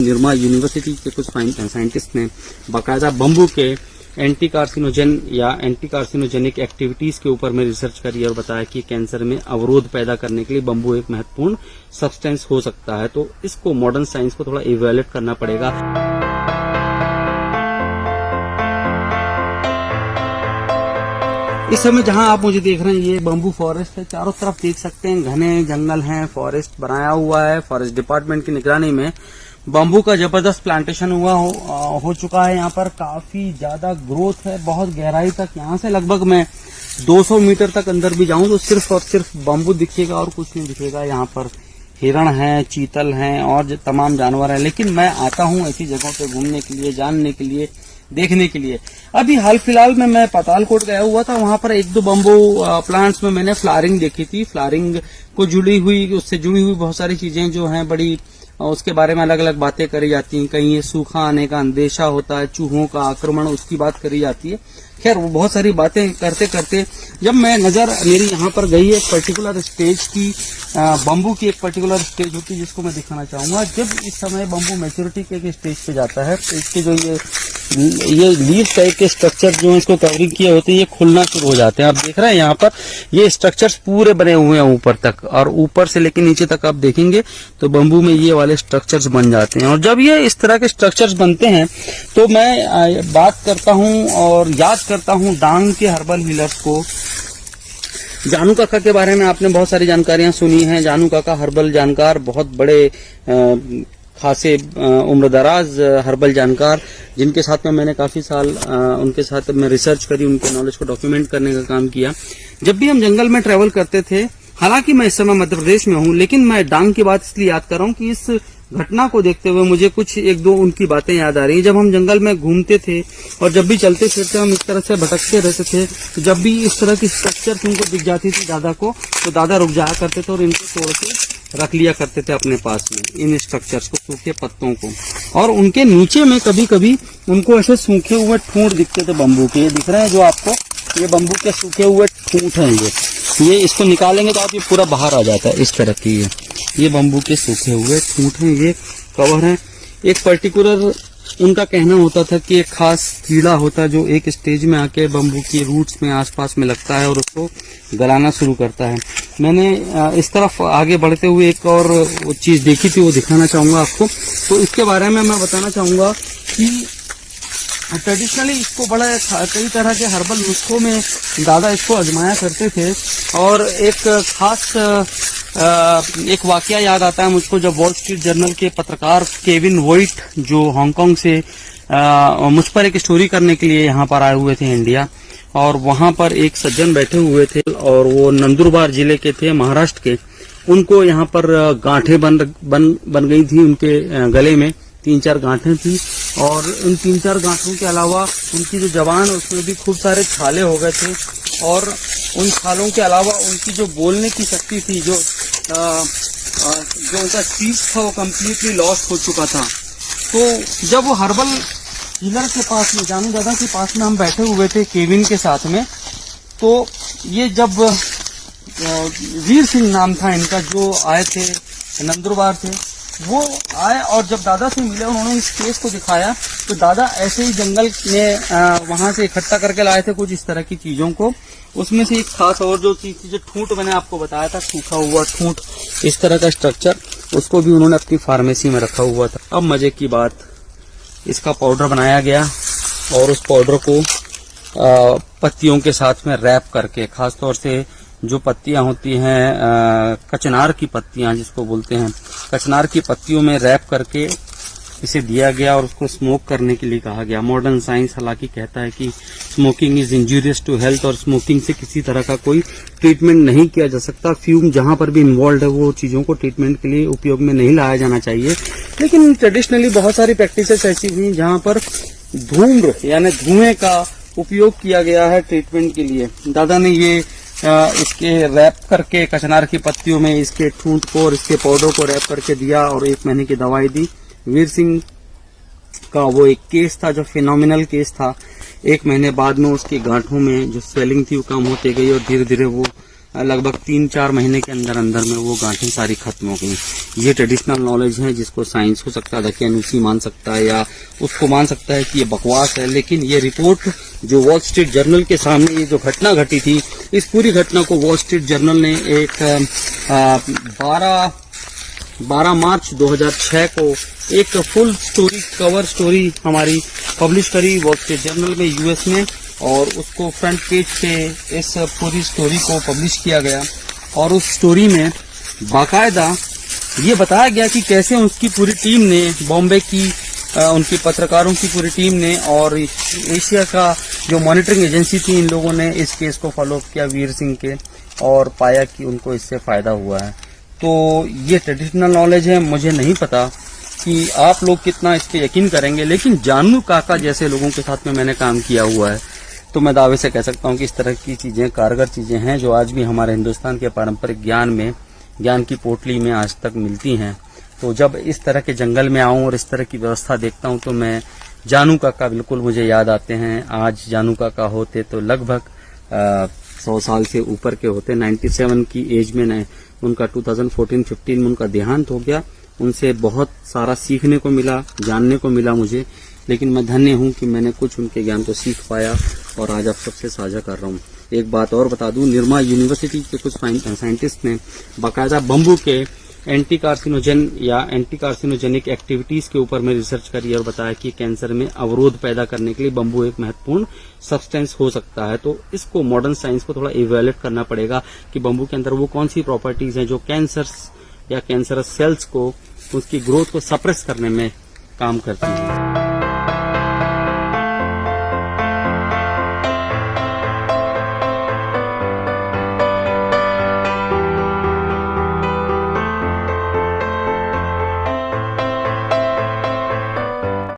Nirma university के कुछ scientist ने बाकायदा बम्बू के एंटी कार्सिनोजन या एंटी कार्सिनोजेनिक एक्टिविटीज के ऊपर में रिसर्च करी और बताया कि कैंसर में अवरोध पैदा करने के लिए बम्बू एक महत्वपूर्ण सब्सटेंस हो सकता है। तो इसको मॉडर्न साइंस को थोड़ा इवैल्यूएट करना पड़ेगा। इस समय जहां आप मुझे देख रहे हैं ये बम्बू फॉरेस्ट है, चारों तरफ देख सकते हैं घने जंगल हैं, फॉरेस्ट बनाया हुआ है। फॉरेस्ट डिपार्टमेंट की निगरानी में बम्बू का जबरदस्त प्लांटेशन हो चुका है। यहाँ पर काफी ज्यादा ग्रोथ है, बहुत गहराई तक। यहाँ से लगभग मैं 200 मीटर तक अंदर भी जाऊं तो सिर्फ और सिर्फ बम्बू दिखेगा और कुछ नहीं दिखेगा। यहाँ पर हिरण हैं, चीतल हैं और तमाम जानवर हैं। लेकिन मैं आता हूँ ऐसी जगहों पे घूमने के लिए, जानने के लिए, देखने के लिए। अभी हाल फिलहाल में मैं पातालकोट गया हुआ था, वहां पर एक दो बम्बू प्लांट्स में मैंने फ्लावरिंग देखी थी। फ्लावरिंग को उससे जुड़ी हुई बहुत सारी चीजें जो हैं बड़ी, उसके बारे में अलग अलग बातें करी जाती हैं। कहीं ये सूखा आने का अंदेशा होता है, चूहों का आक्रमण, उसकी बात करी जाती है। खैर वो बहुत सारी बातें करते करते जब मैं नजर मेरी यहाँ पर गई एक पर्टिकुलर स्टेज की, बम्बू की एक पर्टिकुलर स्टेज होती है जिसको मैं दिखाना चाहूंगा। जब इस समय बम्बू मैच्योरिटी के स्टेज पे जाता है तो इसके जो ये लीफ टाइप के स्ट्रक्चर जो है इसको कवरिंग किए होते हैं, ये खुलना शुरू हो जाते हैं। आप देख रहे हैं यहाँ पर ये स्ट्रक्चर्स पूरे बने हुए हैं ऊपर तक, और ऊपर से लेकर नीचे तक आप देखेंगे तो बम्बू में ये वाले स्ट्रक्चर्स बन जाते हैं। और जब ये इस तरह के स्ट्रक्चर्स बनते हैं तो मैं बात करता हूँ और याद करता हूँ डांग के हर्बल हीलर्स को। जानू काका के बारे में आपने बहुत सारी जानकारियां सुनी हैं। जानू काका हर्बल जानकार, बहुत बड़े खासे उम्रदराज हर्बल जानकार, जिनके साथ में मैंने काफी साल उनके साथ में रिसर्च करी, उनके नॉलेज को डॉक्यूमेंट करने का काम किया। जब भी हम जंगल में ट्रेवल करते थे, हालांकि मैं इस समय मध्य प्रदेश में हूं, लेकिन मैं डांग की बात इसलिए याद कर रहा हूं कि इस घटना को देखते हुए मुझे कुछ एक दो उनकी बातें याद आ रही हैं। जब हम जंगल में घूमते थे और जब भी चलते फिरते हम इस तरह से भटकते रहते थे, तो जब भी इस तरह की स्ट्रक्चर उनको दिख जाती थी दादा को, तो दादा रुक जाया करते थे और इनको तोड़ के रख लिया करते थे अपने पास में, इन स्ट्रक्चर्स को, सूखे पत्तों को। और उनके नीचे में कभी कभी उनको ऐसे सूखे हुए ठूंठ दिखते थे बम्बू के। ये दिख रहे हैं जो आपको, ये बम्बू के सूखे हुए ठूंठ हैं। ये इसको निकालेंगे तो आप ये पूरा बाहर आ जाता है इस तरह की। ये बम्बू के सूखे हुए ठूंठ हैं, ये कवर है। एक पर्टिकुलर उनका कहना होता था कि एक खास कीड़ा होता है जो एक स्टेज में आके बम्बू की रूट्स में आसपास में लगता है और उसको गलाना शुरू करता है। मैंने इस तरफ आगे बढ़ते हुए एक और चीज देखी थी, वो दिखाना चाहूंगा आपको। तो इसके बारे में मैं बताना चाहूंगा कि ट्रेडिशनली इसको बड़ा कई तरह के हर्बल नुस्खों में दादा इसको आजमाया करते थे। और एक खास एक वाकया याद आता है मुझको, जब वॉल स्ट्रीट जर्नल के पत्रकार केविन वोइट जो हांगकांग से मुझ पर एक स्टोरी करने के लिए यहाँ पर आए हुए थे इंडिया, और वहां पर एक सज्जन बैठे हुए थे और वो नंदुरबार जिले के थे, महाराष्ट्र के। उनको यहाँ पर गांठें बन गई थी उनके गले में, 3-4 गांठें थी। और इन 3-4 गांठों के अलावा उनकी जो जबान उसमें भी खूब सारे छाले हो गए थे। और उन छालों के अलावा उनकी जो बोलने की शक्ति थी, जो उनका स्पीच था, वो कम्प्लीटली लॉस्ट हो चुका था। तो जब वो हर्बल हीलर के पास में, जानू दादा के पास में हम बैठे हुए थे केविन के साथ में, तो ये जब वीर सिंह नाम था इनका, जो आए थे नंदुरबार से, वो आए और जब दादा से मिले, उन्होंने इस केस को दिखाया, तो दादा ऐसे ही जंगल में वहां से इकट्ठा करके लाए थे कुछ इस तरह की चीजों को। उसमें से एक खास और जो चीज थी, जो ठूंठ मैंने आपको बताया था, सूखा हुआ ठूंठ, इस तरह का स्ट्रक्चर, उसको भी उन्होंने अपनी फार्मेसी में रखा हुआ था। अब मजे की बात, इसका पाउडर बनाया गया और उस पाउडर को पत्तियों के साथ में रैप करके, खासतौर से जो पत्तियां होती हैं कचनार की पत्तियां जिसको बोलते हैं, कचनार की पत्तियों में रैप करके इसे दिया गया और उसको स्मोक करने के लिए कहा गया। मॉडर्न साइंस हालांकि कहता है कि smoking is injurious to health और स्मोकिंग से किसी तरह का कोई ट्रीटमेंट नहीं किया जा सकता। फ्यूम जहां पर भी इन्वॉल्व है वो चीजों को ट्रीटमेंट के लिए उपयोग में नहीं लाया जाना चाहिए। लेकिन ट्रेडिशनली बहुत सारी प्रैक्टिसेस ऐसी हुई जहां पर धूम्र यानी धुएं का उपयोग किया गया है ट्रीटमेंट के लिए। दादा ने ये इसके रैप करके कचनार की पत्तियों में इसके ठूंठ को और इसके पाउडर को रैप करके दिया और 1 महीने की दवाई दी। वीर सिंह का वो एक केस था जो फिनोमिनल केस था। 1 महीने बाद में उसकी गांठों में जो स्वेलिंग थी वो कम होती गई और धीरे धीरे वो लगभग 3-4 महीने के अंदर अंदर में वो गांठें सारी खत्म हो गई। ये ट्रेडिशनल नॉलेज है जिसको साइंस हो सकता है दकियानूसी मान सकता है या उसको मान सकता है कि ये बकवास है, लेकिन ये रिपोर्ट जो वॉल स्ट्रीट जर्नल के सामने ये जो घटना घटी थी, इस पूरी घटना को वॉल स्ट्रीट जर्नल ने एक 12 मार्च 2006 को एक फुल स्टोरी कवर स्टोरी हमारी पब्लिश करी वॉल स्ट्रीट जर्नल में यूएस में, और उसको फ्रंट पेज पे इस पूरी स्टोरी को पब्लिश किया गया। और उस स्टोरी में बाकायदा ये बताया गया कि कैसे उसकी पूरी टीम ने, बॉम्बे की उनकी पत्रकारों की पूरी टीम ने और एशिया का जो मॉनिटरिंग एजेंसी थी, इन लोगों ने इस केस को फॉलो किया वीर सिंह के, और पाया कि उनको इससे फायदा हुआ है। तो ये ट्रेडिशनल नॉलेज है, मुझे नहीं पता कि आप लोग कितना इस पे यकीन करेंगे, लेकिन जानू काका जैसे लोगों के साथ में मैंने काम किया हुआ है, तो मैं दावे से कह सकता हूं कि इस तरह की चीजें कारगर चीजें हैं जो आज भी हमारे हिंदुस्तान के पारंपरिक ज्ञान की पोटली में आज तक मिलती हैं। तो जब इस तरह के जंगल में आऊं और इस तरह की व्यवस्था देखता हूं तो मैं जानू काका बिल्कुल मुझे याद आते हैं। आज जानू काका होते तो लगभग 100 साल से ऊपर के होते। 97 की एज में उनका 2014-15 में उनका देहांत हो गया। उनसे बहुत सारा सीखने को मिला, जानने को मिला मुझे, लेकिन मैं धन्य हूं कि मैंने कुछ उनके ज्ञान को सीख पाया और आज आप सबसे साझा कर रहा हूं। एक बात और बता दूं, निर्मा यूनिवर्सिटी के कुछ साइंटिस्ट ने बाकायदा बम्बू के एंटी कार्सिनोजन या एंटी कार्सिनोजेनिक एक्टिविटीज के ऊपर में रिसर्च करी और बताया कि कैंसर में अवरोध पैदा करने के लिए बम्बू एक महत्वपूर्ण सब्सटेंस हो सकता है। तो इसको मॉडर्न साइंस को थोड़ा इवेल्युएट करना पड़ेगा कि बम्बू के अंदर वो कौन सी प्रॉपर्टीज हैं जो कैंसर्स या कैंसरस सेल्स को, उसकी ग्रोथ को सप्रेस करने में काम करती हैं।